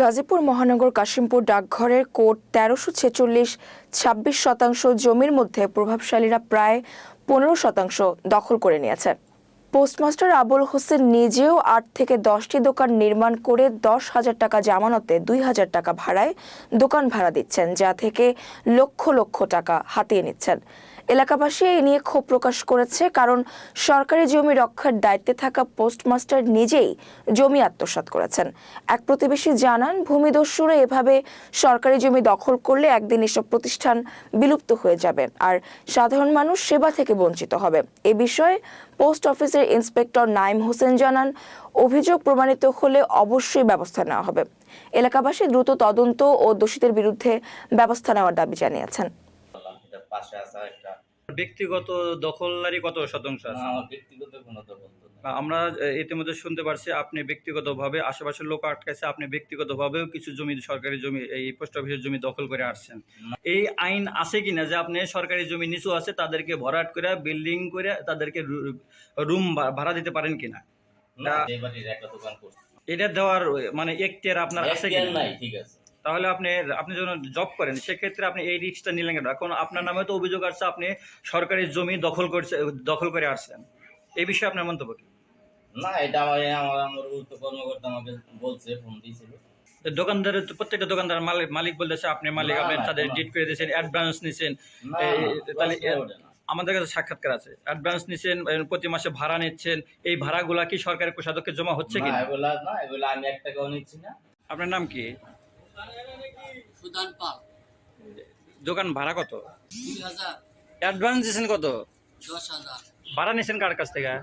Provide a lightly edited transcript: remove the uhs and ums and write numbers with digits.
গাজীপুর মহানগর কাশিমপুর ডাকঘরের কোড ১৩৪৬ ২৬% জমির মধ্যে প্রভাবশালীরা প্রায় ১৫% দখল করে নিয়েছে। পোস্টমাস্টার আবুল হোসেন নিজেও ৮ থেকে ১০টি দোকান নির্মাণ করে ১০,০০০ টাকা জামানতে ২,০০০ টাকা ভাড়ায় দোকান ভাড়া দিচ্ছেন, যা থেকে লক্ষ লক্ষ টাকা হাতিয়ে নিচ্ছেন। এলাকাবাসী এ নিয়ে ক্ষোভ প্রকাশ করেছে, কারণ সরকারি জমি রক্ষার দায়িত্বে থাকা পোস্টমাস্টার নিজেই জমি আত্মসাৎ করেছেন। এক প্রতিবেশী জানান, ভূমিদস্যুরা এভাবে সরকারি জমি দখল করলে একদিন এসব প্রতিষ্ঠান বিলুপ্ত হয়ে যাবে আর সাধারণ মানুষ সেবা থেকে বঞ্চিত হবে। এ বিষয়ে পোস্ট অফিসের ইন্সপেক্টর নাইম হোসেন জানান, অভিযোগ প্রমাণিত হলে অবশ্যই ব্যবস্থা নেওয়া হবে। এলাকাবাসী দ্রুত তদন্ত ও দোষীদের বিরুদ্ধে ব্যবস্থা নেওয়ার দাবি জানিয়েছেন। ব্যক্তিগত দখলদারি কত শতাংশ আছে? ব্যক্তিগত কোনো দখল আমরা ইতিমধ্যে শুনতে পারছি আপনি ব্যক্তিগতভাবে আশেপাশের লোক আটকাছে, আপনি ব্যক্তিগতভাবেও কিছু জমি, সরকারি জমি, এই পোস্ট অফিসের জমি দখল করে আসছেন। এই আইন আছে কিনা যে আপনি সরকারি জমি নিচু আছে তাদেরকে ভরাট করে বিল্ডিং করে তাদেরকে রুম ভাড়া দিতে পারেন কিনা? এটা দেওয়ার মানে এখতিয়ার আপনার আছে কিনা? নাই, ঠিক আছে। তাহলে আপনি যখন জব করেন সেক্ষেত্রে আপনি এই রিস্কটা নিলেন কেন? এখন আপনার নামে তো অভিযোগ আসছে আপনি সরকারি জমি দখল করে আসছেন। এই বিষয়ে আপনার মন্তব্য কি? না, এটা আমার উচ্চ কর্মকর্তা আমাকে বলছে, ফোন দিয়েছিল। দোকানদারের প্রত্যেকটা দোকানদার মালিক বলতেছে আপনি মালিক, আপনি তাদের ডিট করে দিয়েছেন, অ্যাডভান্স নিছেন। তাহলে আমাদের কাছে সাক্ষাৎকার আছে, অ্যাডভান্স নিছেন, প্রতি মাসে ভাড়া নিচ্ছেন। এই ভাড়াগুলা কি সরকারি কোষাধ্যক্ষে জমা হচ্ছে কি? এগুলা আমি ১ টাকাও নিচ্ছি না। আপনার নাম কি? সুদান পাল। দোকান ভাড়া কত? ২,০০০। অ্যাডভান্স দিয়েছেন কত? ১০,০০০। ভাড়া নিছেন কার কাছ থেকে?